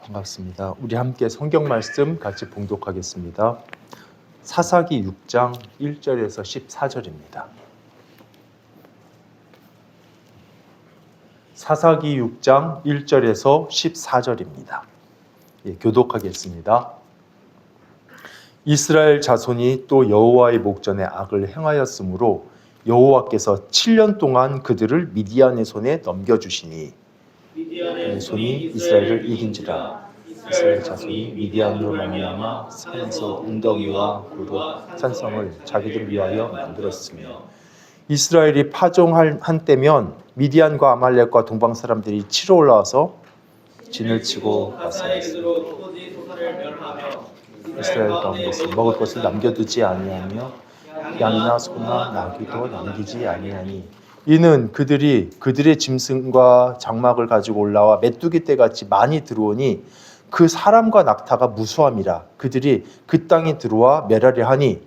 반갑습니다. 우리 함께 성경 말씀 같이 봉독하겠습니다. 사사기 6장 1절에서 14절입니다. 사사기 6장 1절에서 14절입니다. 교독하겠습니다. 이스라엘 자손이 또 여호와의 목전에 악을 행하였으므로 여호와께서 7년 동안 그들을 미디안의 손에 넘겨주시니 미디안의 손이 이스라엘을 이긴지라. 이스라엘 자손이 미디안으로 말미암아 산에서 웅덩이와 굴과 산성을 자기들 위하여 만들었으며 이스라엘이 파종할 한때면 미디안과 아말렉과 동방 사람들이 치러 올라와서 진을 치고 왔습니다. 이스라엘 가운데서 먹을 것을 남겨두지 아니하며 양이나 소나 나귀도 남기지 아니하니 이는 그들이 그들의 짐승과 장막을 가지고 올라와 메뚜기 떼같이 많이 들어오니 그 사람과 낙타가 무수함이라. 그들이 그 땅에 들어와 멸하려 하니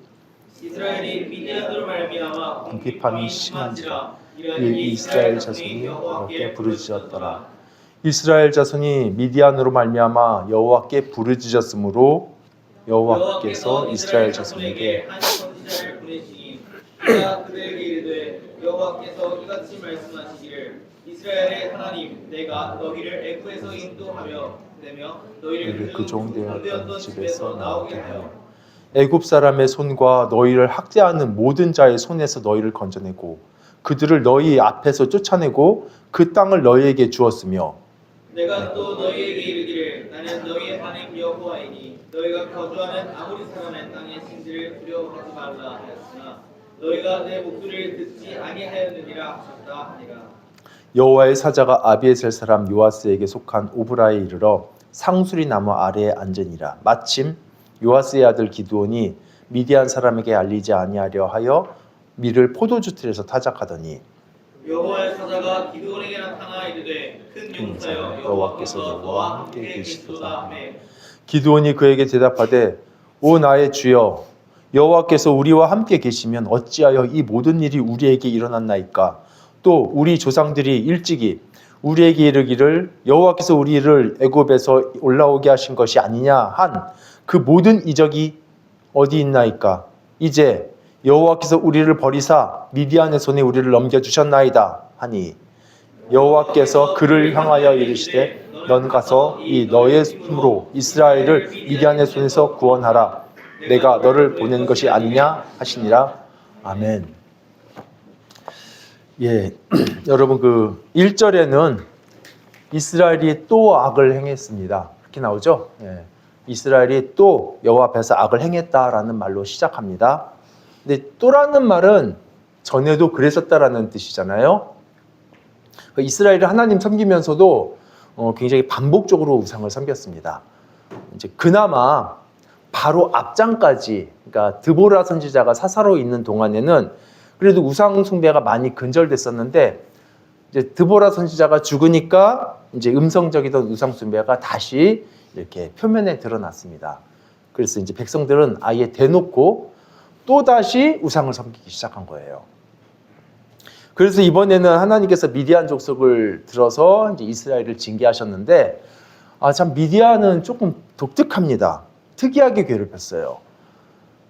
이스라엘이 미디안으로 말미암아 궁핍함이 심한지라. 이 이스라엘 자손이 여호와께 부르짖었더라. 이스라엘 자손이 미디안으로 말미암아 여호와께 부르짖었으므로 여호와께서 이스라엘 자손에게 한 선지자를 보내시니 그가 그들에게 이르되 여호와께서 이같이 말씀하시기를 이스라엘의 하나님 내가 너희를 애굽에서 인도하며 내며 너희를 그 종되었던 집에서 나오게 하여 애굽 사람의 손과 너희를 학대하는 모든 자의 손에서 너희를 건져내고 그들을 너희 앞에서 쫓아내고 그 땅을 너희에게 주었으며 내가 또 너희에게 이르기를 나는 너희의 하나님 여호와이니 너희가 거주하는 아모리 사람의 땅의 신들을 두려워하지 말라 하였으나 너희가 내 목소리를 듣지 아니하였느니라 하셨다 하니라. 여호와의 사자가 아비에셀 사람 요아스에게 속한 오브라에 이르러 상수리 나무 아래에 앉으니라. 마침 요아스의 아들 기드온이 미디안 사람에게 알리지 아니하려 하여 밀을 포도주 틀에서 타작하더니 여호와의 사자가 기드온에게 나타나 이르되 큰 용사여 여호와께서 너와 함께 계시도다 하매 기드온이 그에게 대답하되 오 나의 주여 여호와께서 우리와 함께 계시면 어찌하여 이 모든 일이 우리에게 일어났나이까. 또 우리 조상들이 일찍이 우리에게 이르기를 여호와께서 우리를 애굽에서 올라오게 하신 것이 아니냐 한 그 모든 이적이 어디 있나이까. 이제 여호와께서 우리를 버리사 미디안의 손에 우리를 넘겨주셨나이다 하니 여호와께서 그를 향하여 이르시되 넌 가서 이 너의 힘으로 이스라엘을 미디안의 손에서 구원하라. 내가 너를 보낸 것이 아니냐 하시니라. 아멘. 여러분 그 1절에는 이스라엘이 또 악을 행했습니다. 그렇게 나오죠? 이스라엘이 또 여호와 앞에서 악을 행했다라는 말로 시작합니다. 근데 또라는 말은 전에도 그랬었다라는 뜻이잖아요. 이스라엘이 하나님 섬기면서도 굉장히 반복적으로 우상을 섬겼습니다. 이제 그나마 바로 앞장까지, 그러니까 드보라 선지자가 사사로 있는 동안에는 그래도 우상 숭배가 많이 근절됐었는데 이제 드보라 선지자가 죽으니까 이제 음성적이던 우상 숭배가 다시 이렇게 표면에 드러났습니다. 그래서 이제 백성들은 아예 대놓고 또 다시 우상을 섬기기 시작한 거예요. 그래서 이번에는 하나님께서 미디안 족속을 들어서 이제 이스라엘을 징계하셨는데 참 미디안은 조금 독특합니다. 특이하게 괴롭혔어요.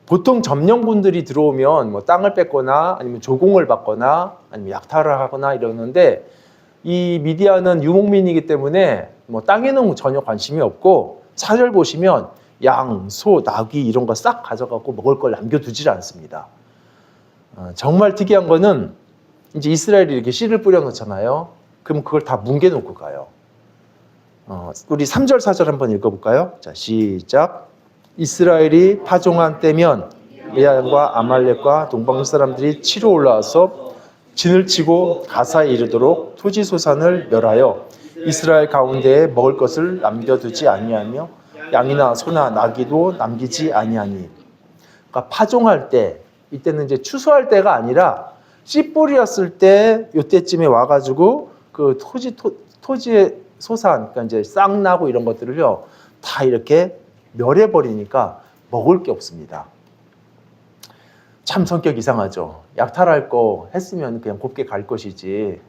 보통 점령군들이 들어오면 뭐 땅을 뺏거나 아니면 조공을 받거나 아니면 약탈을 하거나 이러는데 이 미디안은 유목민이기 때문에 뭐 땅에는 전혀 관심이 없고 4절 보시면 양, 소, 나귀 이런 거 싹 가져가고 먹을 걸 남겨두질 않습니다. 정말 특이한 거는 이제 이스라엘이 이렇게 씨를 뿌려놓잖아요. 그럼 그걸 다 뭉개놓고 가요. 우리 3절, 4절 한번 읽어볼까요? 자, 시작. 이스라엘이 파종한 때면 미디안과 아말렉과 동방 사람들이 치러 올라와서 진을 치고 가사에 이르도록 토지소산을 멸하여 이스라엘 가운데에 먹을 것을 남겨두지 아니하며 양이나 소나 나귀도 남기지 아니하니. 그러니까 파종할 때, 이때는 이제 추수할 때가 아니라 씨 뿌렸을 때 이때쯤에 와가지고 그 토지의 소산, 그러니까 이제 싹 나고 이런 것들을요 다 이렇게 멸해버리니까 먹을 게 없습니다. 참 성격 이상하죠. 약탈할 거 했으면 그냥 곱게 갈 것이지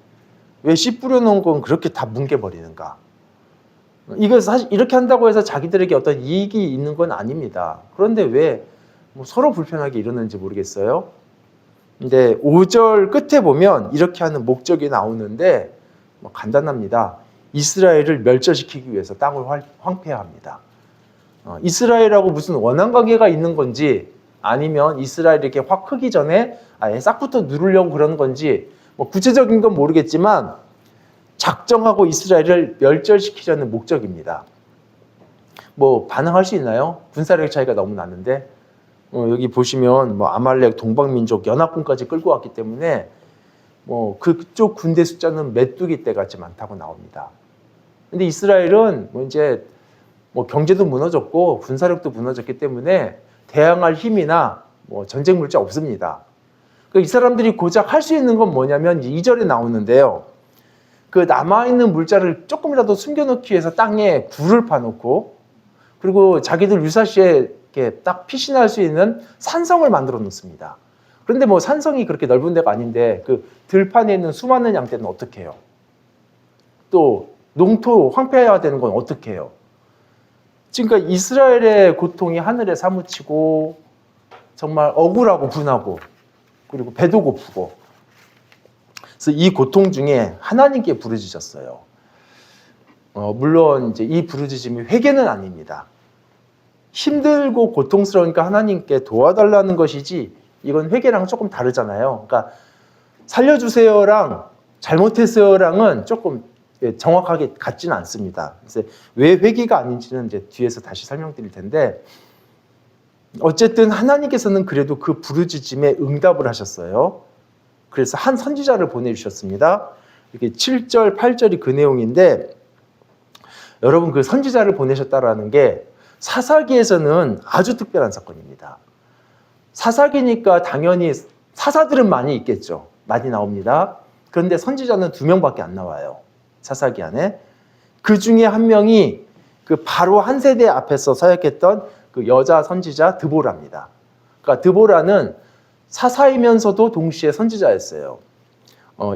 왜 씨 뿌려놓은 건 그렇게 다 뭉개버리는가. 이거 사실 이렇게 한다고 해서 자기들에게 어떤 이익이 있는 건 아닙니다. 그런데 왜 뭐 서로 불편하게 이러는지 모르겠어요. 근데 5절 끝에 보면 이렇게 하는 목적이 나오는데 뭐 간단합니다. 이스라엘을 멸절시키기 위해서 땅을 황폐합니다. 이스라엘하고 무슨 원한 관계가 있는 건지 아니면 이스라엘이 이렇게 확 크기 전에 아예 싹부터 누르려고 그러는 건지 뭐 구체적인 건 모르겠지만 작정하고 이스라엘을 멸절시키려는 목적입니다. 뭐 반항할 수 있나요? 군사력 차이가 너무 나는데 여기 보시면 뭐 아말렉, 동방민족, 연합군까지 끌고 왔기 때문에 뭐 그쪽 군대 숫자는 메뚜기 떼같이 많다고 나옵니다. 근데 이스라엘은 뭐 이제 뭐 경제도 무너졌고 군사력도 무너졌기 때문에 대항할 힘이나 뭐 전쟁 물자 없습니다. 이 사람들이 고작 할 수 있는 건 뭐냐면 2절에 나오는데요. 그 남아있는 물자를 조금이라도 숨겨놓기 위해서 땅에 굴을 파놓고 그리고 자기들 유사시에 이렇게 딱 피신할 수 있는 산성을 만들어 놓습니다. 그런데 뭐 산성이 그렇게 넓은 데가 아닌데 그 들판에 있는 수많은 양떼는 어떻게 해요? 또 농토 황폐해야 되는 건 어떻게 해요? 지금 이스라엘의 고통이 하늘에 사무치고 정말 억울하고 분하고 그리고 배도 고프고 그래서 이 고통 중에 하나님께 부르짖었어요. 물론 이제 이 부르짖음이 회개는 아닙니다. 힘들고 고통스러우니까 하나님께 도와달라는 것이지 이건 회개랑 조금 다르잖아요. 그러니까 살려주세요랑 잘못했어요랑은 조금 정확하게 같지는 않습니다. 그래서 왜 회개가 아닌지는 이제 뒤에서 다시 설명드릴 텐데 어쨌든 하나님께서는 그래도 그 부르짖음에 응답을 하셨어요. 그래서 한 선지자를 보내주셨습니다. 이게 7절, 8절이 그 내용인데 여러분 그 선지자를 보내셨다라는 게 사사기에서는 아주 특별한 사건입니다. 사사기니까 당연히 사사들은 많이 있겠죠. 많이 나옵니다. 그런데 선지자는 2명밖에 안 나와요. 사사기 안에. 그 중에 한 명이 그 바로 한 세대 앞에서 사역했던 그 여자 선지자 드보라입니다. 그러니까 드보라는 사사이면서도 동시에 선지자였어요.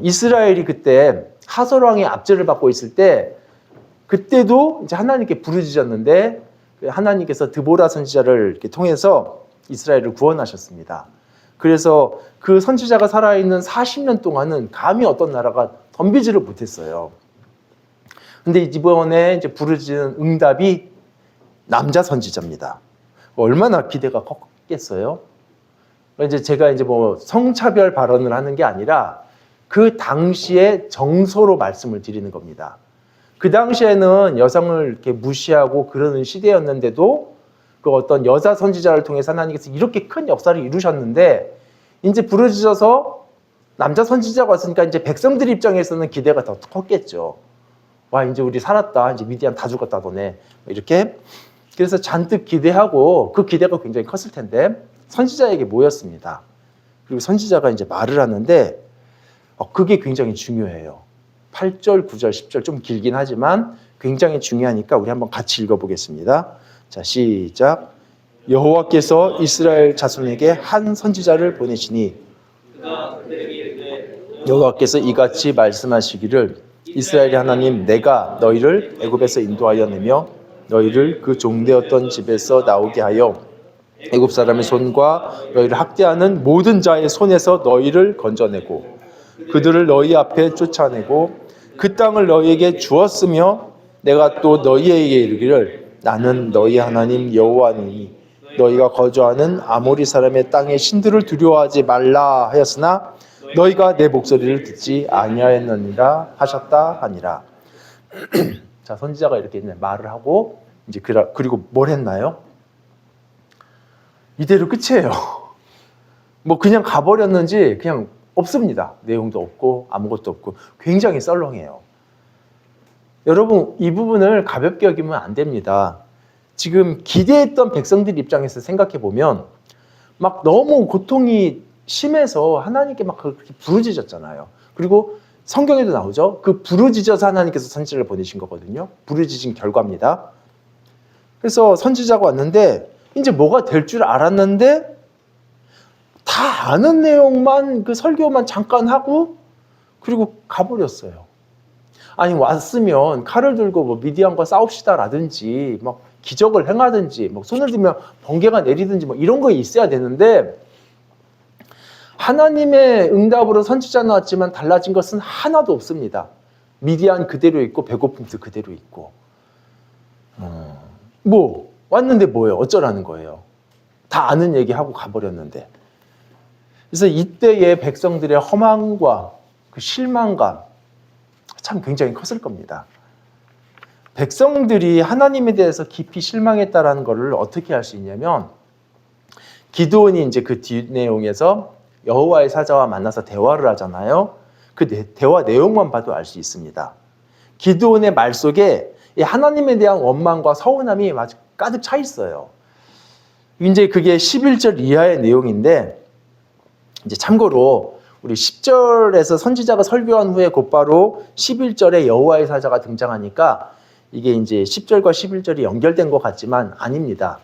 이스라엘이 그때 하솔 왕의 압제를 받고 있을 때 그때도 이제 하나님께 부르짖었는데 하나님께서 드보라 선지자를 이렇게 통해서 이스라엘을 구원하셨습니다. 그래서 그 선지자가 살아있는 40년 동안은 감히 어떤 나라가 덤비지를 못했어요. 근데 이번에 이제 부르짖는 응답이 남자 선지자입니다. 얼마나 기대가 컸겠어요? 이제 제가 이제 뭐 성차별 발언을 하는 게 아니라 그 당시의 정서로 말씀을 드리는 겁니다. 그 당시에는 여성을 이렇게 무시하고 그러는 시대였는데도 그 어떤 여자 선지자를 통해서 하나님께서 이렇게 큰 역사를 이루셨는데 이제 부르짖어서 남자 선지자가 왔으니까 이제 백성들 입장에서는 기대가 더 컸겠죠. 와, 이제 우리 살았다. 이제 미디안 다 죽었다 너네. 이렇게. 그래서 잔뜩 기대하고 그 기대가 굉장히 컸을 텐데 선지자에게 모였습니다. 그리고 선지자가 이제 말을 하는데 그게 굉장히 중요해요. 8절, 9절, 10절 좀 길긴 하지만 굉장히 중요하니까 우리 한번 같이 읽어보겠습니다. 자, 시작. 여호와께서 이스라엘 자손에게 한 선지자를 보내시니 여호와께서 이같이 말씀하시기를 이스라엘의 하나님 내가 너희를 애굽에서 인도하여 내며 너희를 그 종되었던 집에서 나오게 하여 애굽 사람의 손과 너희를 학대하는 모든 자의 손에서 너희를 건져내고 그들을 너희 앞에 쫓아내고 그 땅을 너희에게 주었으며 내가 또 너희에게 이르기를 나는 너희 하나님 여호와니 너희가 거주하는 아모리 사람의 땅의 신들을 두려워하지 말라 하였으나 너희가 내 목소리를 듣지 아니하였느니라 하셨다 하니라. 자, 선지자가 이렇게 말을 하고 이제 그리고 뭘 했나요? 이대로 끝이에요. 뭐 그냥 가버렸는지 그냥 없습니다. 내용도 없고 아무것도 없고 굉장히 썰렁해요. 여러분 이 부분을 가볍게 여기면 안 됩니다. 지금 기대했던 백성들 입장에서 생각해 보면 막 너무 고통이 심해서 하나님께 막 그렇게 부르짖었잖아요. 그리고 성경에도 나오죠. 그 부르짖어서 하나님께서 선지자를 보내신 거거든요. 부르짖은 결과입니다. 그래서 선지자가 왔는데 이제 뭐가 될 줄 알았는데 다 아는 내용만 그 설교만 잠깐 하고 그리고 가버렸어요. 아니 왔으면 칼을 들고 뭐 미디안과 싸웁시다라든지 막 기적을 행하든지 뭐 손을 들면 번개가 내리든지 뭐 이런 거 있어야 되는데 하나님의 응답으로 선지자 나왔지만 달라진 것은 하나도 없습니다. 미디안 그대로 있고 배고픔도 그대로 있고 뭐 왔는데 뭐예요? 어쩌라는 거예요? 다 아는 얘기하고 가버렸는데. 그래서 이때의 백성들의 허망과 그 실망감 참 굉장히 컸을 겁니다. 백성들이 하나님에 대해서 깊이 실망했다라는 것을 어떻게 알 수 있냐면 기드온이 이제 그 뒷내용에서 여호와의 사자와 만나서 대화를 하잖아요. 그 대화 내용만 봐도 알 수 있습니다. 기드온의 말 속에 하나님에 대한 원망과 서운함이 아주 가득 차 있어요. 이제 그게 11절 이하의 내용인데 이제 참고로 우리 10절에서 선지자가 설교한 후에 곧바로 11절에 여호와의 사자가 등장하니까 이게 이제 10절과 11절이 연결된 것 같지만 아닙니다.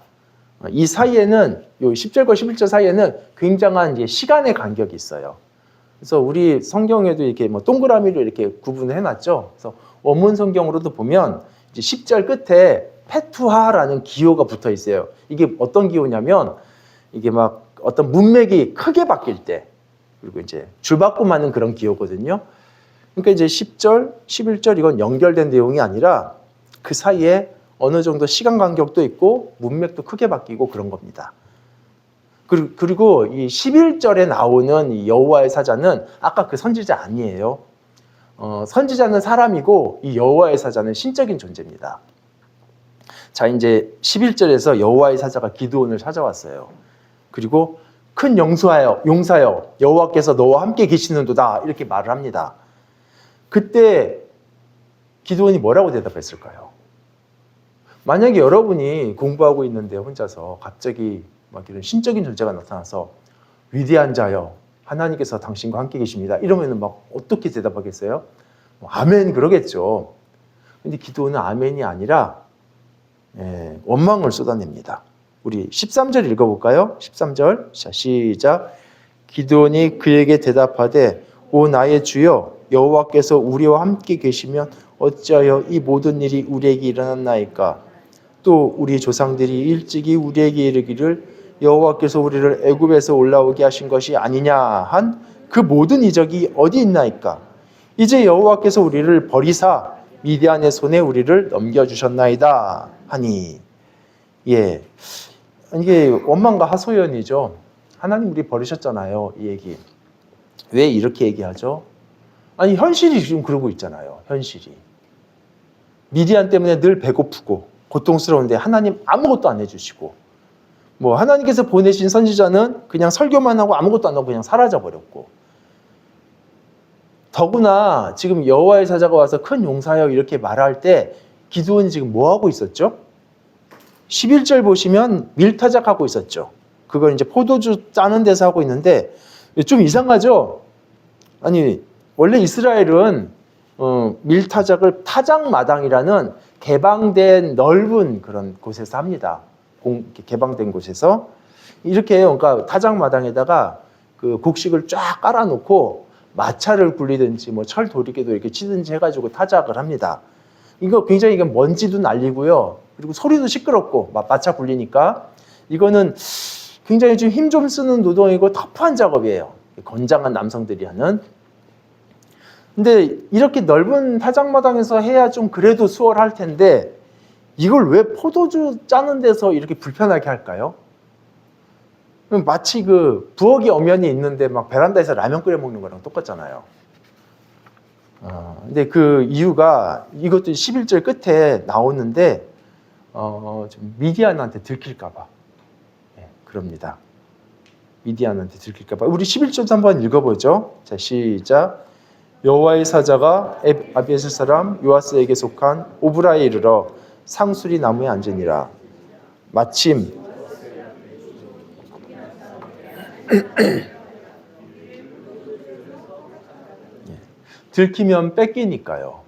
이 사이에는, 요 10절과 11절 사이에는 굉장한 이제 시간의 간격이 있어요. 그래서 우리 성경에도 이렇게 뭐 동그라미로 이렇게 구분을 해놨죠. 그래서 원문 성경으로도 보면 이제 10절 끝에 페투하라는 기호가 붙어 있어요. 이게 어떤 기호냐면 이게 막 어떤 문맥이 크게 바뀔 때, 그리고 이제 줄바꿈하는 그런 기호거든요. 그러니까 이제 10절, 11절 이건 연결된 내용이 아니라 그 사이에 어느 정도 시간 간격도 있고 문맥도 크게 바뀌고 그런 겁니다. 그리고 이 11절에 나오는 이 여호와의 사자는 아까 그 선지자 아니에요. 선지자는 사람이고 이 여호와의 사자는 신적인 존재입니다. 자, 이제 11절에서 여호와의 사자가 기드온을 찾아왔어요. 그리고 큰 용사여 여호와께서 너와 함께 계시는도다 이렇게 말을 합니다. 그때 기드온이 뭐라고 대답했을까요? 만약에 여러분이 공부하고 있는데 혼자서 갑자기 막 이런 신적인 존재가 나타나서 위대한 자여 하나님께서 당신과 함께 계십니다 이러면 막 어떻게 대답하겠어요? 아멘 그러겠죠. 근데 기드온은 아멘이 아니라 원망을 쏟아냅니다. 우리 13절 읽어볼까요? 13절 자 시작. 기드온이 그에게 대답하되 오 나의 주여 여호와께서 우리와 함께 계시면 어찌하여 이 모든 일이 우리에게 일어났나이까? 또 우리 조상들이 일찍이 우리에게 이르기를 여호와께서 우리를 애굽에서 올라오게 하신 것이 아니냐 한 그 모든 이적이 어디 있나이까? 이제 여호와께서 우리를 버리사 미디안의 손에 우리를 넘겨주셨나이다 하니. 예, 이게 원망과 하소연이죠. 하나님 우리 버리셨잖아요. 이 얘기. 왜 이렇게 얘기하죠? 아니 현실이 지금 그러고 있잖아요. 현실이. 미디안 때문에 늘 배고프고 고통스러운데 하나님 아무것도 안 해주시고 뭐 하나님께서 보내신 선지자는 그냥 설교만 하고 아무것도 안 하고 그냥 사라져버렸고 더구나 지금 여호와의 사자가 와서 큰 용사여 이렇게 말할 때 기드온이 지금 뭐 하고 있었죠? 11절 보시면 밀타작하고 있었죠. 그걸 이제 포도주 짜는 데서 하고 있는데 좀 이상하죠? 아니 원래 이스라엘은 밀타작을 타작마당이라는 개방된 넓은 그런 곳에서 합니다. 개방된 곳에서 이렇게 그러니까 타작마당에다가 그 곡식을 쫙 깔아놓고 마차를 굴리든지 뭐 철 도리개도 이렇게 치든지 해가지고 타작을 합니다. 이거 굉장히 이게 먼지도 날리고요. 그리고 소리도 시끄럽고 마차 굴리니까 이거는 굉장히 좀 힘 좀 쓰는 노동이고 터프한 작업이에요. 건장한 남성들이 하는. 근데 이렇게 넓은 타작마당에서 해야 좀 그래도 수월할 텐데 이걸 왜 포도주 짜는 데서 이렇게 불편하게 할까요? 마치 그 부엌이 엄연히 있는데 막 베란다에서 라면 끓여 먹는 거랑 똑같잖아요. 근데 그 이유가 이것도 11절 끝에 나오는데 좀 미디안한테 들킬까봐. 네, 그럽니다. 미디안한테 들킬까봐. 우리 11절도 한번 읽어보죠. 자, 시작. 여호와의 사자가 아비에셀 사람 요아스에게 속한 오브라에 이르러 상수리 나무에 앉으니라. 마침 들키면 뺏기니까요.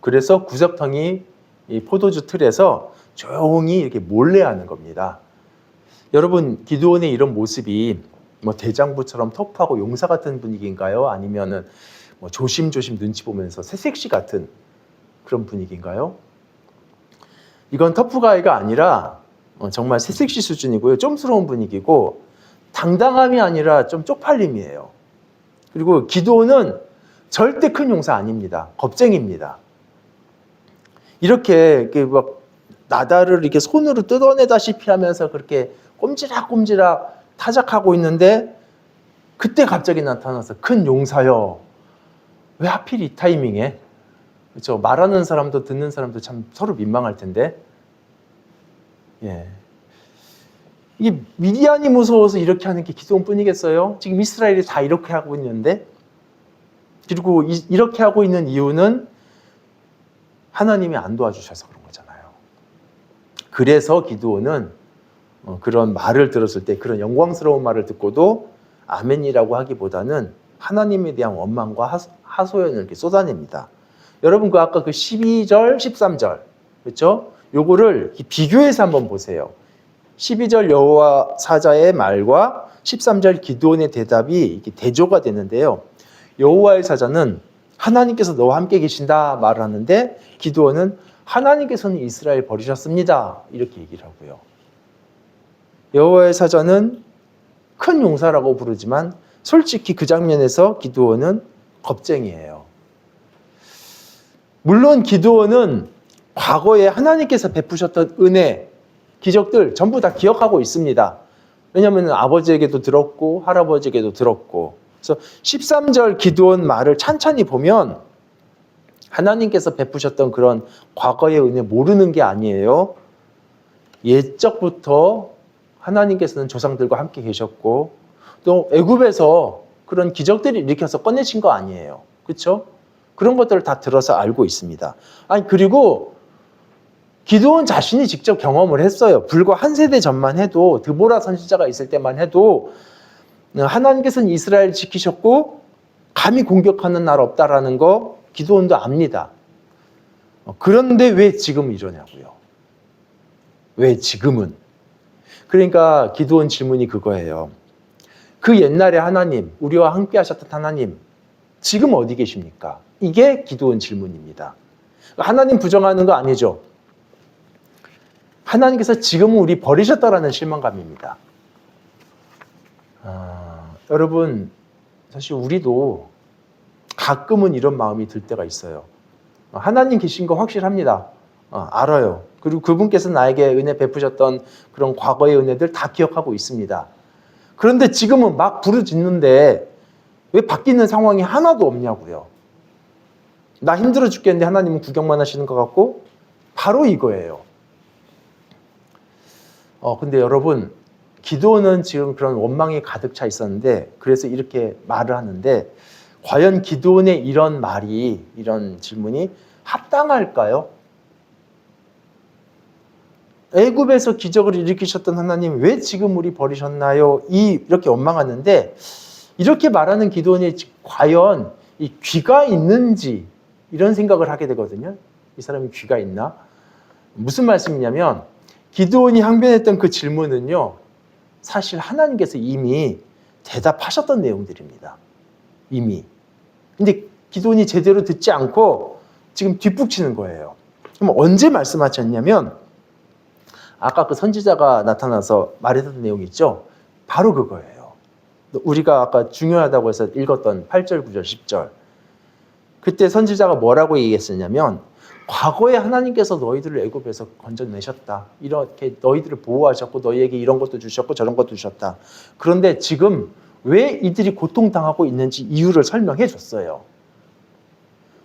그래서 구석텅이 이 포도주 틀에서 조용히 이렇게 몰래 하는 겁니다. 여러분 기드온의 이런 모습이 뭐 대장부처럼 터프하고 용사 같은 분위기인가요? 아니면은 뭐 조심조심 눈치 보면서 새색시 같은 그런 분위기인가요? 이건 터프가이가 아니라 정말 새색시 수준이고요. 좀스러운 분위기고 당당함이 아니라 좀 쪽팔림이에요. 그리고 기드온은 절대 큰 용사 아닙니다. 겁쟁입니다. 이렇게 막 나다를 이렇게 손으로 뜯어내다시피 하면서 그렇게 꼼지락꼼지락 타작하고 있는데 그때 갑자기 나타나서 큰 용사여. 왜 하필 이 타이밍에? 그렇죠? 말하는 사람도 듣는 사람도 참 서로 민망할 텐데. 예. 이게 미디안이 무서워서 이렇게 하는 게 기드온뿐이겠어요? 지금 이스라엘이 다 이렇게 하고 있는데, 그리고 이렇게 하고 있는 이유는 하나님이 안 도와주셔서 그런 거잖아요. 그래서 기드온은 그런 말을 들었을 때, 그런 영광스러운 말을 듣고도 아멘이라고 하기보다는 하나님에 대한 원망과 하소연을 이렇게 쏟아냅니다. 여러분 그 아까 그 12절, 13절, 그렇죠? 요거를 비교해서 한번 보세요. 12절 여호와 사자의 말과 13절 기드온의 대답이 이렇게 대조가 되는데요. 여호와의 사자는 하나님께서 너와 함께 계신다 말을 하는데 기드온은 하나님께서는 이스라엘 버리셨습니다. 이렇게 얘기를 하고요. 여호와의 사자는 큰 용사라고 부르지만 솔직히 그 장면에서 기드온은 겁쟁이에요. 물론 기드온은 과거에 하나님께서 베푸셨던 은혜, 기적들 전부 다 기억하고 있습니다. 왜냐하면 아버지에게도 들었고 할아버지에게도 들었고. 그래서 13절 기드온 말을 찬찬히 보면 하나님께서 베푸셨던 그런 과거의 은혜 모르는 게 아니에요. 옛적부터 하나님께서는 조상들과 함께 계셨고 또 애굽에서 그런 기적들을 일으켜서 꺼내신 거 아니에요. 그렇죠? 그런 것들을 다 들어서 알고 있습니다. 아니 그리고 기드온 자신이 직접 경험을 했어요. 불과 한 세대 전만 해도 드보라 선지자가 있을 때만 해도 하나님께서는 이스라엘 지키셨고 감히 공격하는 나라 없다라는 거 기드온도 압니다. 그런데 왜 지금 이러냐고요. 왜 지금은? 그러니까 기드온 질문이 그거예요. 그 옛날에 하나님, 우리와 함께 하셨던 하나님, 지금 어디 계십니까? 이게 기드온 질문입니다. 하나님 부정하는 거 아니죠. 하나님께서 지금은 우리 버리셨다라는 실망감입니다. 여러분, 사실 우리도 가끔은 이런 마음이 들 때가 있어요. 하나님 계신 거 확실합니다. 알아요. 그리고 그분께서 나에게 은혜 베푸셨던 그런 과거의 은혜들 다 기억하고 있습니다. 그런데 지금은 막 부르짖는데 왜 바뀌는 상황이 하나도 없냐고요. 나 힘들어 죽겠는데 하나님은 구경만 하시는 것 같고 바로 이거예요. 근데 여러분 기드온은 지금 그런 원망이 가득 차 있었는데 그래서 이렇게 말을 하는데 과연 기드온의 이런 말이 이런 질문이 합당할까요? 애굽에서 기적을 일으키셨던 하나님 왜 지금 우리 버리셨나요? 이렇게 원망하는데 이렇게 말하는 기드온이 과연 이 귀가 있는지 이런 생각을 하게 되거든요. 이 사람이 귀가 있나? 무슨 말씀이냐면 기드온이 항변했던 그 질문은요. 사실 하나님께서 이미 대답하셨던 내용들입니다. 이미. 근데 기드온이 제대로 듣지 않고 지금 뒷북치는 거예요. 그럼 언제 말씀하셨냐면 아까 그 선지자가 나타나서 말했던 내용이 있죠. 바로 그거예요. 우리가 아까 중요하다고 해서 읽었던 8절, 9절, 10절. 그때 선지자가 뭐라고 얘기했었냐면 과거에 하나님께서 너희들을 애굽에서 건져내셨다. 이렇게 너희들을 보호하셨고 너희에게 이런 것도 주셨고 저런 것도 주셨다. 그런데 지금 왜 이들이 고통당하고 있는지 이유를 설명해 줬어요.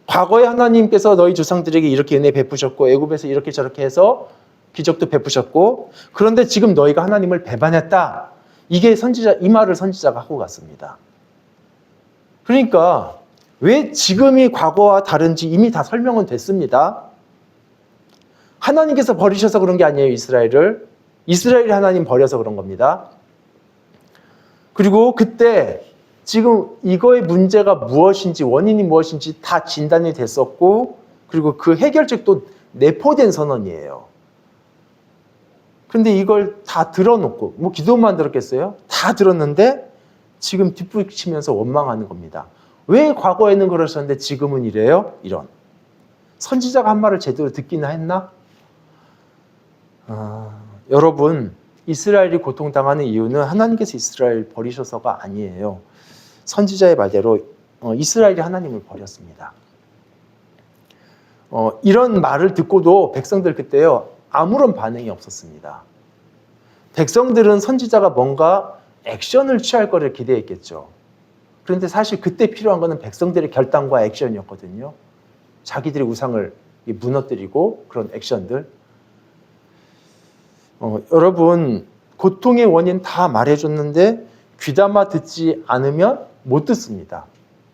과거에 하나님께서 너희 조상들에게 이렇게 은혜 베푸셨고 애굽에서 이렇게 저렇게 해서 기적도 베푸셨고 그런데 지금 너희가 하나님을 배반했다. 이게 이 말을 선지자가 하고 갔습니다. 그러니까 왜 지금이 과거와 다른지 이미 다 설명은 됐습니다. 하나님께서 버리셔서 그런 게 아니에요, 이스라엘을. 이스라엘이 하나님 버려서 그런 겁니다. 그리고 그때 지금 이거의 문제가 무엇인지, 원인이 무엇인지 다 진단이 됐었고, 그리고 그 해결책도 내포된 선언이에요. 근데 이걸 다 들어놓고, 기도만 들었겠어요? 다 들었는데 지금 뒷북치면서 원망하는 겁니다. 왜 과거에는 그러셨는데 지금은 이래요? 이런. 선지자가 한 말을 제대로 듣기나 했나? 여러분, 이스라엘이 고통당하는 이유는 하나님께서 이스라엘 버리셔서가 아니에요. 선지자의 말대로 이스라엘이 하나님을 버렸습니다. 이런 말을 듣고도 백성들 그때요, 아무런 반응이 없었습니다. 백성들은 선지자가 뭔가 액션을 취할 거를 기대했겠죠. 그런데 사실 그때 필요한 것은 백성들의 결단과 액션이었거든요. 자기들의 우상을 무너뜨리고 그런 액션들. 여러분, 고통의 원인 다 말해줬는데 귀담아 듣지 않으면 못 듣습니다.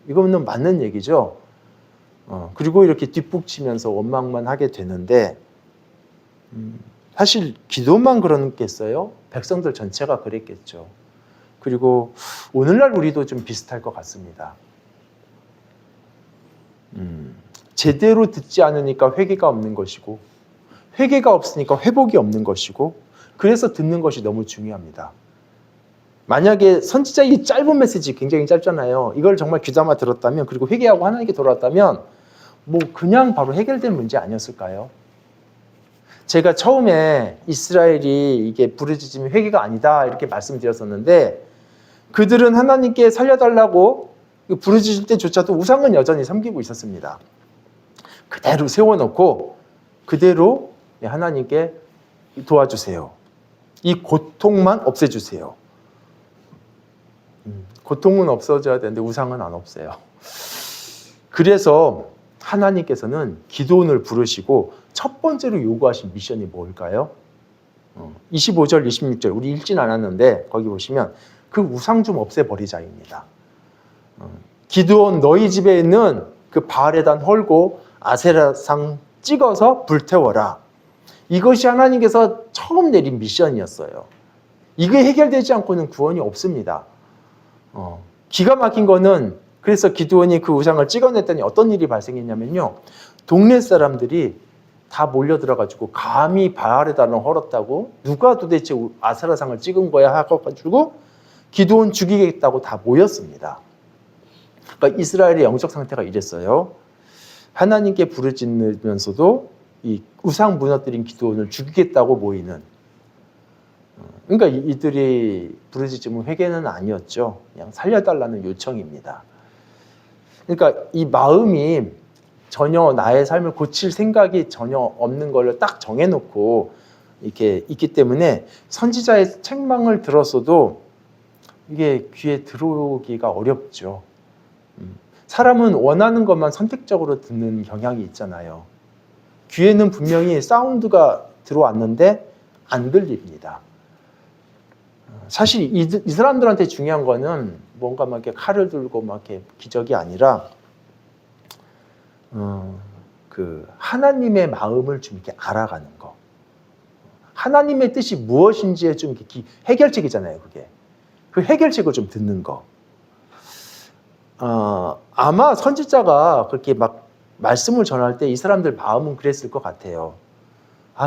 이거는 맞는 얘기죠. 그리고 이렇게 뒷북치면서 원망만 하게 되는데 사실 기도만 그러겠어요? 백성들 전체가 그랬겠죠. 그리고 오늘날 우리도 좀 비슷할 것 같습니다. 제대로 듣지 않으니까 회개가 없는 것이고, 회개가 없으니까 회복이 없는 것이고, 그래서 듣는 것이 너무 중요합니다. 만약에 선지자 이 짧은 메시지 굉장히 짧잖아요. 이걸 정말 귀담아 들었다면, 그리고 회개하고 하나님께 돌아왔다면 뭐 그냥 바로 해결된 문제 아니었을까요? 제가 처음에 이스라엘이 이게 부르짖음이 회개가 아니다 이렇게 말씀드렸었는데, 그들은 하나님께 살려달라고 부르짖을 때조차도 우상은 여전히 섬기고 있었습니다. 그대로 세워놓고 그대로 하나님께 도와주세요. 이 고통만 없애주세요. 고통은 없어져야 되는데 우상은 안 없어요. 그래서 하나님께서는 기도원을 부르시고 첫 번째로 요구하신 미션이 뭘까요? 25절, 26절 우리 읽진 않았는데 거기 보시면 그 우상 좀 없애버리자입니다. 기드온 너희 집에 있는 그 바알에단 헐고 아세라상 찍어서 불태워라. 이것이 하나님께서 처음 내린 미션이었어요. 이게 해결되지 않고는 구원이 없습니다. 기가 막힌 거는 그래서 기드온이 그 우상을 찍어냈더니 어떤 일이 발생했냐면요. 동네 사람들이 다 몰려들어가지고 감히 바알에단을 헐었다고 누가 도대체 아세라상을 찍은 거야 하고 가지고 기드온 죽이겠다고 다 모였습니다. 그러니까 이스라엘의 영적 상태가 이랬어요. 하나님께 부르짖으면서도 이 우상 무너뜨린 기드온을 죽이겠다고 모이는. 그러니까 이들이 부르짖음은 회개는 아니었죠. 그냥 살려달라는 요청입니다. 그러니까 이 마음이 전혀 나의 삶을 고칠 생각이 전혀 없는 걸 딱 정해놓고 이렇게 있기 때문에 선지자의 책망을 들었어도 이게 귀에 들어오기가 어렵죠. 사람은 원하는 것만 선택적으로 듣는 경향이 있잖아요. 귀에는 분명히 사운드가 들어왔는데 안 들립니다. 사실 이 사람들한테 중요한 거는 뭔가 막 이렇게 칼을 들고 막 이렇게 기적이 아니라 그 하나님의 마음을 좀 이렇게 알아가는 거. 하나님의 뜻이 무엇인지에 좀 이렇게 해결책이잖아요, 그게. 그 해결책을 좀 듣는 거. 아마 선지자가 그렇게 막 말씀을 전할 때 이 사람들 마음은 그랬을 것 같아요.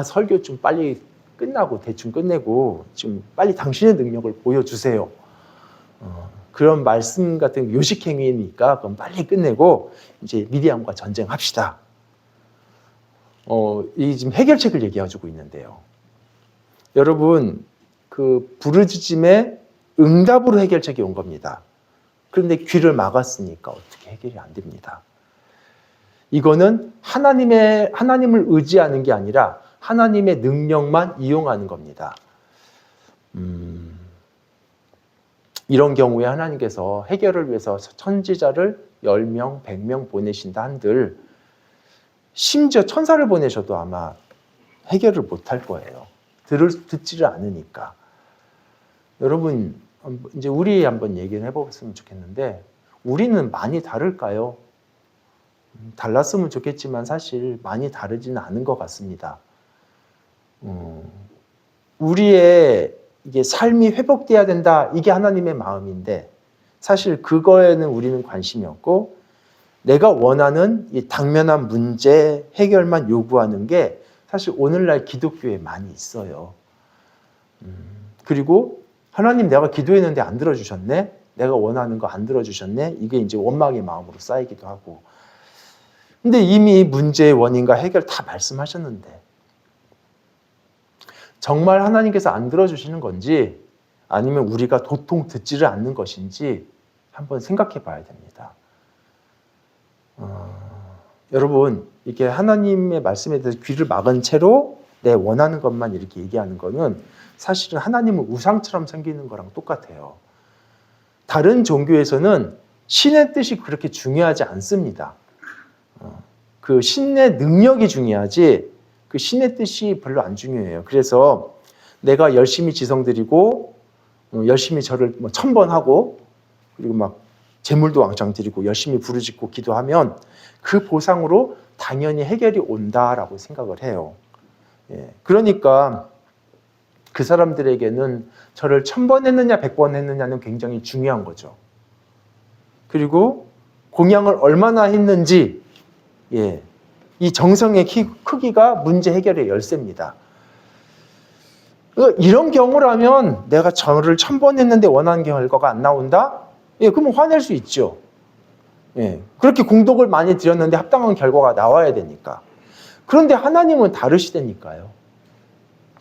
설교 좀 빨리 끝나고 대충 끝내고 좀 빨리 당신의 능력을 보여주세요. 그런 말씀 같은 요식행위니까 그럼 빨리 끝내고 이제 미디안과 전쟁합시다. 이 지금 해결책을 얘기해주고 있는데요. 여러분, 그 부르짖음의 응답으로 해결책이 온 겁니다. 그런데 귀를 막았으니까 어떻게 해결이 안 됩니다. 이거는 하나님을 의지하는 게 아니라 하나님의 능력만 이용하는 겁니다. 이런 경우에 하나님께서 해결을 위해서 선지자를 10명, 100명 보내신다 한들 심지어 천사를 보내셔도 아마 해결을 못할 거예요. 듣지를 않으니까. 여러분, 이제 우리 한번 얘기를 해봤으면 좋겠는데 우리는 많이 다를까요? 달랐으면 좋겠지만 사실 많이 다르지는 않은 것 같습니다. 우리의 이게 삶이 회복돼야 된다. 이게 하나님의 마음인데 사실 그거에는 우리는 관심이 없고 내가 원하는 이 당면한 문제 해결만 요구하는 게 사실 오늘날 기독교에 많이 있어요. 그리고 하나님 내가 기도했는데 안 들어주셨네? 내가 원하는 거 안 들어주셨네. 이게 이제 원망의 마음으로 쌓이기도 하고. 근데 이미 문제의 원인과 해결 다 말씀하셨는데 정말 하나님께서 안 들어주시는 건지 아니면 우리가 도통 듣지를 않는 것인지 한번 생각해 봐야 됩니다. 여러분, 이게 하나님의 말씀에 대해서 귀를 막은 채로 내 원하는 것만 이렇게 얘기하는 거는 사실은 하나님은 우상처럼 생기는 거랑 똑같아요. 다른 종교에서는 신의 뜻이 그렇게 중요하지 않습니다. 그 신의 능력이 중요하지 그 신의 뜻이 별로 안 중요해요. 그래서 내가 열심히 지성드리고 열심히 절을 1000번 하고 그리고 막 재물도 왕창 드리고 열심히 부르짖고 기도하면 그 보상으로 당연히 해결이 온다라고 생각을 해요. 그러니까 그 사람들에게는 절을 1000번 했느냐 100번 했느냐는 굉장히 중요한 거죠. 그리고 공양을 얼마나 했는지 이 정성의 크기가 문제 해결의 열쇠입니다. 이런 경우라면 내가 절을 1000번 했는데 원하는 결과가 안 나온다? 그러면 화낼 수 있죠. 그렇게 공덕을 많이 드렸는데 합당한 결과가 나와야 되니까. 그런데 하나님은 다르시다니까요.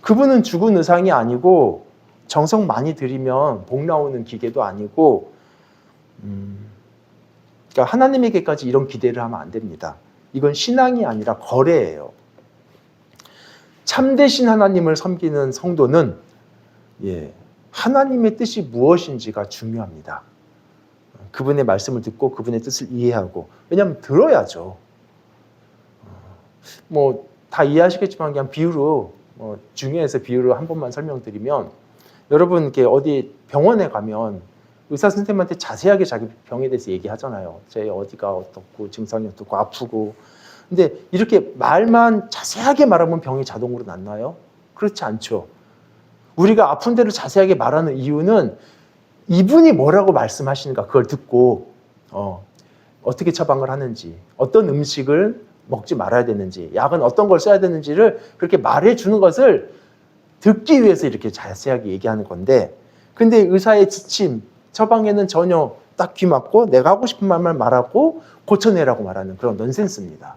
그분은 죽은 의상이 아니고 정성 많이 들이면 복 나오는 기계도 아니고 그러니까 하나님에게까지 이런 기대를 하면 안 됩니다. 이건 신앙이 아니라 거래예요. 참되신 하나님을 섬기는 성도는 하나님의 뜻이 무엇인지가 중요합니다. 그분의 말씀을 듣고 그분의 뜻을 이해하고, 왜냐하면 들어야죠. 다 이해하시겠지만 그냥 비유로 중요해서 비유로 한 번만 설명드리면, 여러분 이렇게 어디 병원에 가면 의사 선생님한테 자세하게 자기 병에 대해서 얘기하잖아요. 제 어디가 어떻고 증상이 어떻고 아프고. 근데 이렇게 말만 자세하게 말하면 병이 자동으로 낫나요? 그렇지 않죠. 우리가 아픈 대로 자세하게 말하는 이유는 이분이 뭐라고 말씀하시는가 그걸 듣고 어떻게 처방을 하는지, 어떤 음식을 먹지 말아야 되는지, 약은 어떤 걸 써야 되는지를 그렇게 말해주는 것을 듣기 위해서 이렇게 자세하게 얘기하는 건데, 근데 의사의 지침, 처방에는 전혀 딱 귀 막고 내가 하고 싶은 말만 말하고 고쳐내라고 말하는 그런 넌센스입니다.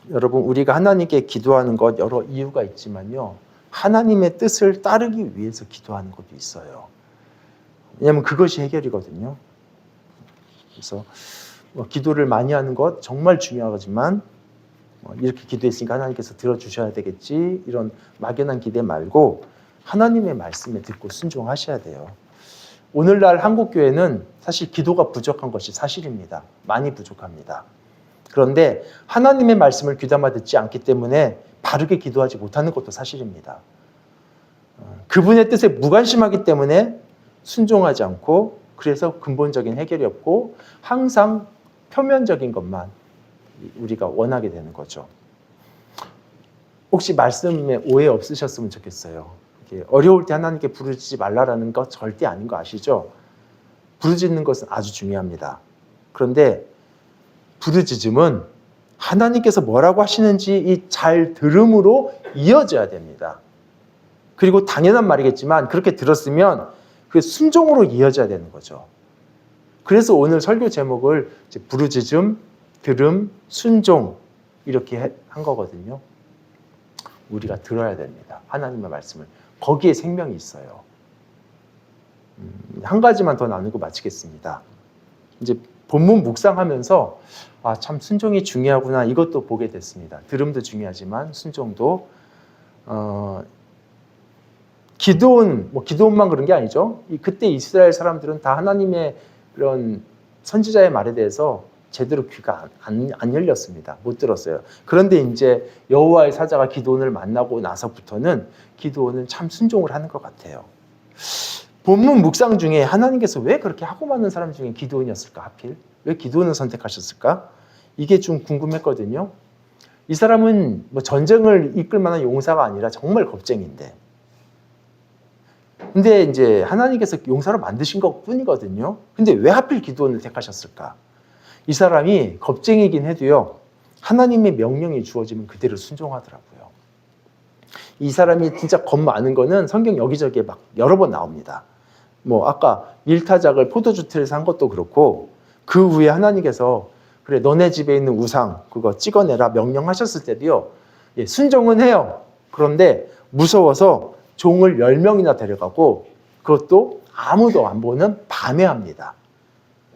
여러분, 우리가 하나님께 기도하는 것 여러 이유가 있지만요, 하나님의 뜻을 따르기 위해서 기도하는 것도 있어요. 왜냐하면 그것이 해결이거든요. 그래서 기도를 많이 하는 것 정말 중요하지만 이렇게 기도했으니까 하나님께서 들어주셔야 되겠지, 이런 막연한 기대 말고 하나님의 말씀에 듣고 순종하셔야 돼요. 오늘날 한국교회는 사실 기도가 부족한 것이 사실입니다. 많이 부족합니다. 그런데 하나님의 말씀을 귀담아 듣지 않기 때문에 바르게 기도하지 못하는 것도 사실입니다. 그분의 뜻에 무관심하기 때문에 순종하지 않고, 그래서 근본적인 해결이 없고 항상 표면적인 것만 우리가 원하게 되는 거죠. 혹시 말씀에 오해 없으셨으면 좋겠어요. 어려울 때 하나님께 부르짖지 말라라는 것 절대 아닌 거 아시죠? 부르짖는 것은 아주 중요합니다. 그런데 부르짖음은 하나님께서 뭐라고 하시는지 이 잘 들음으로 이어져야 됩니다. 그리고 당연한 말이겠지만 그렇게 들었으면 그 순종으로 이어져야 되는 거죠. 그래서 오늘 설교 제목을 부르짖음, 들음, 순종 이렇게 한 거거든요. 우리가 들어야 됩니다. 하나님의 말씀을. 거기에 생명이 있어요. 한 가지만 더 나누고 마치겠습니다. 이제 본문 묵상하면서 참 순종이 중요하구나, 이것도 보게 됐습니다. 들음도 중요하지만 순종도. 기드온만 그런 게 아니죠. 그때 이스라엘 사람들은 다 하나님의 그런 선지자의 말에 대해서 제대로 귀가 안 열렸습니다. 못 들었어요. 그런데 이제 여호와의 사자가 기드온을 만나고 나서부터는 기드온은 참 순종을 하는 것 같아요. 본문 묵상 중에 하나님께서 왜 그렇게 하고 많은 사람 중에 기드온이었을까, 하필? 왜 기드온을 선택하셨을까? 이게 좀 궁금했거든요. 이 사람은 전쟁을 이끌 만한 용사가 아니라 정말 겁쟁인데, 근데 이제 하나님께서 용사로 만드신 것 뿐이거든요. 근데 왜 하필 기드온을 택하셨을까? 이 사람이 겁쟁이긴 해도요, 하나님의 명령이 주어지면 그대로 순종하더라고요. 이 사람이 진짜 겁 많은 거는 성경 여기저기에 막 여러 번 나옵니다. 뭐 아까 밀타작을 포도주 틀에서 한 것도 그렇고 그 후에 하나님께서 그래 너네 집에 있는 우상 그거 찍어내라 명령하셨을 때도요. 예, 순종은 해요. 그런데 무서워서 종을 10명이나 데려가고 그것도 아무도 안 보는 밤에 합니다.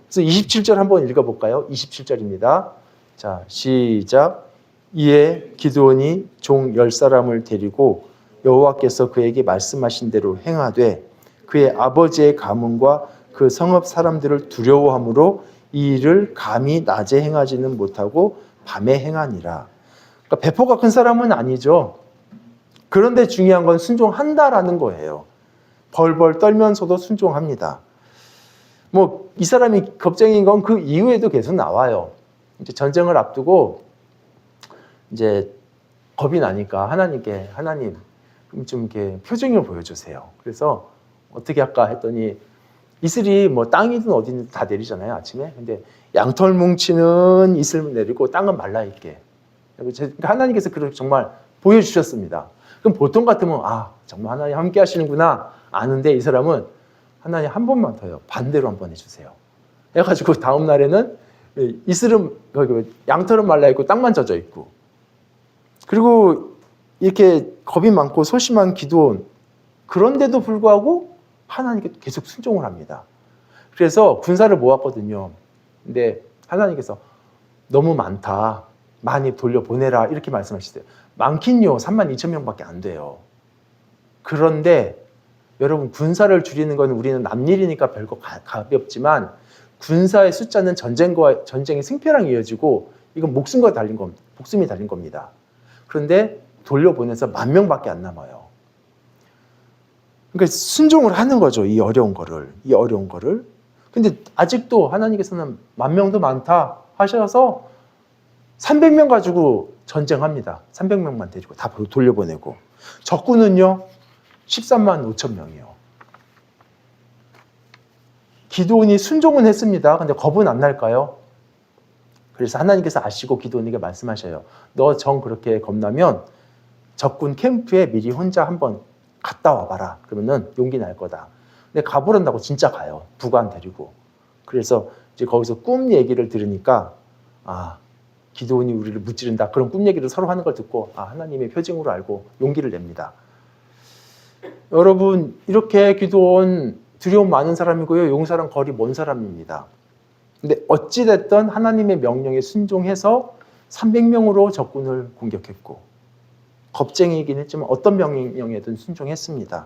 그래서 27절 한번 읽어볼까요? 27절입니다. 자, 시작. 이에 기드온이 종 10사람을 데리고 여호와께서 그에게 말씀하신 대로 행하되 그의 아버지의 가문과 그 성읍 사람들을 두려워함으로 이 일을 감히 낮에 행하지는 못하고 밤에 행하니라. 그러니까 배포가 큰 사람은 아니죠. 그런데 중요한 건 순종한다라는 거예요. 벌벌 떨면서도 순종합니다. 뭐 이 사람이 겁쟁이인 건 그 이후에도 계속 나와요. 이제 전쟁을 앞두고 이제 겁이 나니까 하나님께 하나님 좀 이렇게 표정을 보여주세요. 그래서 어떻게 할까 했더니 이슬이 뭐 땅이든 어디든 다 내리잖아요 아침에. 근데 양털 뭉치는 이슬 내리고 땅은 말라 있게. 그러니까 하나님께서 그걸 정말 보여주셨습니다. 그럼 보통 같으면 아 정말 하나님 함께 하시는구나 아는데 이 사람은 하나님 한 번만 더요. 반대로 한 번 해주세요. 해가지고 다음 날에는 이슬은 양털은 말라 있고 땅만 젖어 있고. 그리고 이렇게 겁이 많고 소심한 기드온 그런데도 불구하고 하나님께 계속 순종을 합니다. 그래서 군사를 모았거든요. 근데 하나님께서 너무 많다. 많이 돌려보내라. 이렇게 말씀하시대요. 많긴요. 32,000명밖에 안 돼요. 그런데 여러분 군사를 줄이는 건 우리는 남일이니까 별거 가볍지만 군사의 숫자는 전쟁의 승패랑 이어지고 이건 목숨과 달린 겁니다. 목숨이 달린 겁니다. 그런데 돌려보내서 10,000명밖에 안 남아요. 그러니까 순종을 하는 거죠. 이 어려운 거를. 근데 아직도 하나님께서는 10,000명도 많다 하셔서 300명 가지고 전쟁합니다. 300명만 데리고 다 돌려보내고. 적군은요. 13만 5천 명이요. 기드온이 순종은 했습니다. 근데 겁은 안 날까요? 그래서 하나님께서 아시고 기드온에게 말씀하셔요. 너 정 그렇게 겁나면 적군 캠프에 미리 혼자 한번 갔다 와봐라. 그러면은 용기 날 거다. 근데 가보란다고 진짜 가요. 부관 데리고. 그래서 이제 거기서 꿈 얘기를 들으니까 아 기드온이 우리를 무찌른다. 그런 꿈 얘기를 서로 하는 걸 듣고 아 하나님의 표징으로 알고 용기를 냅니다. 여러분 이렇게 기드온 두려움 많은 사람이고요. 용사랑 거리 먼 사람입니다. 근데 어찌됐든 하나님의 명령에 순종해서 300명으로 적군을 공격했고 겁쟁이이긴 했지만 어떤 명령에든 순종했습니다.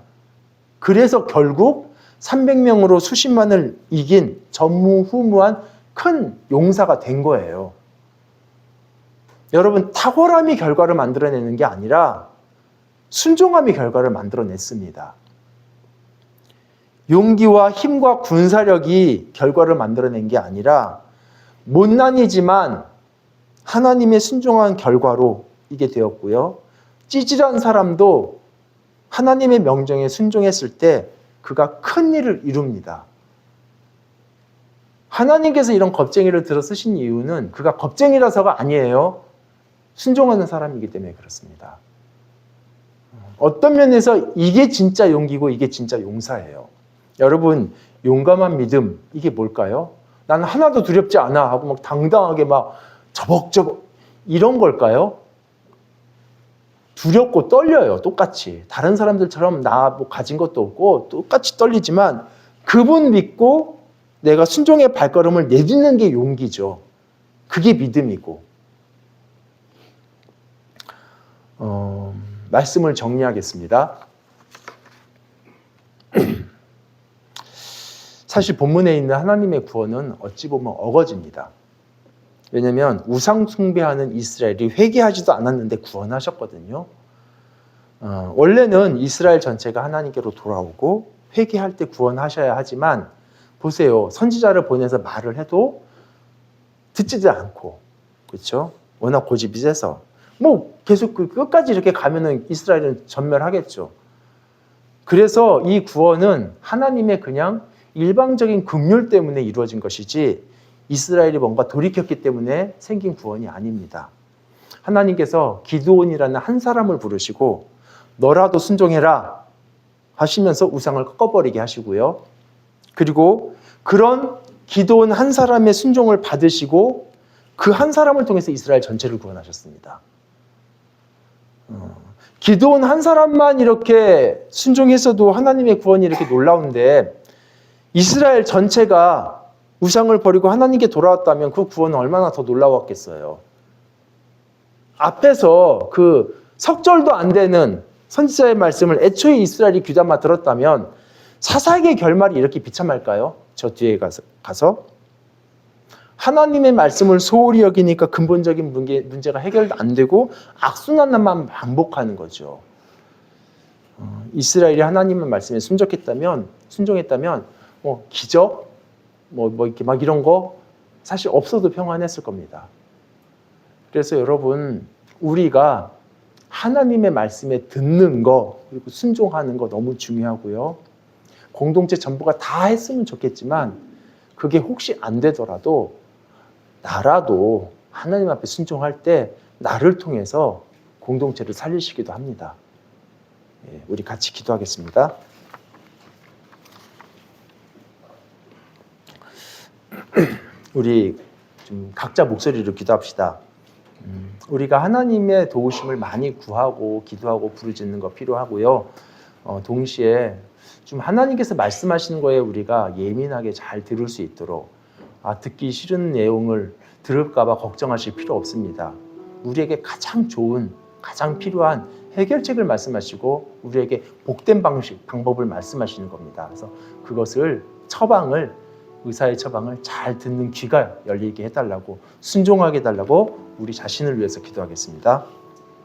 그래서 결국 300명으로 수십만을 이긴 전무후무한 큰 용사가 된 거예요. 여러분 탁월함이 결과를 만들어내는 게 아니라 순종함이 결과를 만들어냈습니다. 용기와 힘과 군사력이 결과를 만들어낸 게 아니라 못난이지만 하나님의 순종한 결과로 이게 되었고요. 찌질한 사람도 하나님의 명령에 순종했을 때 그가 큰 일을 이룹니다. 하나님께서 이런 겁쟁이를 들어 쓰신 이유는 그가 겁쟁이라서가 아니에요. 순종하는 사람이기 때문에 그렇습니다. 어떤 면에서 이게 진짜 용기고 이게 진짜 용사예요. 여러분 용감한 믿음 이게 뭘까요? 나는 하나도 두렵지 않아 하고 막 당당하게 막 저벅저벅 이런 걸까요? 두렵고 떨려요. 똑같이. 다른 사람들처럼 나 뭐 가진 것도 없고 똑같이 떨리지만 그분 믿고 내가 순종의 발걸음을 내딛는 게 용기죠. 그게 믿음이고. 말씀을 정리하겠습니다. 사실 본문에 있는 하나님의 구원은 어찌 보면 어거지입니다. 왜냐하면 우상 숭배하는 이스라엘이 회개하지도 않았는데 구원하셨거든요. 원래는 이스라엘 전체가 하나님께로 돌아오고 회개할 때 구원하셔야 하지만 보세요. 선지자를 보내서 말을 해도 듣지도 않고 그렇죠? 워낙 고집이 세서 뭐 계속 끝까지 이렇게 가면은 이스라엘은 전멸하겠죠. 그래서 이 구원은 하나님의 그냥 일방적인 긍휼 때문에 이루어진 것이지 이스라엘이 뭔가 돌이켰기 때문에 생긴 구원이 아닙니다. 하나님께서 기드온이라는 한 사람을 부르시고 너라도 순종해라 하시면서 우상을 꺾어버리게 하시고요. 그리고 그런 기도원 한 사람의 순종을 받으시고 그 한 사람을 통해서 이스라엘 전체를 구원하셨습니다. 기도원 한 사람만 이렇게 순종했어도 하나님의 구원이 이렇게 놀라운데 이스라엘 전체가 우상을 버리고 하나님께 돌아왔다면 그 구원은 얼마나 더 놀라웠겠어요. 앞에서 그 석절도 안 되는 선지자의 말씀을 애초에 이스라엘이 귀담아 들었다면 사사기의 결말이 이렇게 비참할까요? 저 뒤에 가서 하나님의 말씀을 소홀히 여기니까 근본적인 문제가 해결도 안 되고 악순환만 반복하는 거죠. 이스라엘이 하나님의 말씀에 순종했다면 기적, 이렇게 막 이런 거 사실 없어도 평안했을 겁니다. 그래서 여러분, 우리가 하나님의 말씀에 듣는 거 그리고 순종하는 거 너무 중요하고요. 공동체 전부가 다 했으면 좋겠지만 그게 혹시 안 되더라도 나라도 하나님 앞에 순종할 때 나를 통해서 공동체를 살리시기도 합니다. 우리 같이 기도하겠습니다. 우리 좀 각자 목소리로 기도합시다. 우리가 하나님의 도우심을 많이 구하고 기도하고 부르짖는 거 필요하고요. 동시에 좀 하나님께서 말씀하시는 거에 우리가 예민하게 잘 들을 수 있도록 듣기 싫은 내용을 들을까 봐 걱정하실 필요 없습니다. 우리에게 가장 좋은, 가장 필요한 해결책을 말씀하시고 우리에게 복된 방법을 말씀하시는 겁니다. 그래서 그것을 의사의 처방을 잘 듣는 귀가 열리게 해달라고, 순종하게 해달라고 우리 자신을 위해서 기도하겠습니다.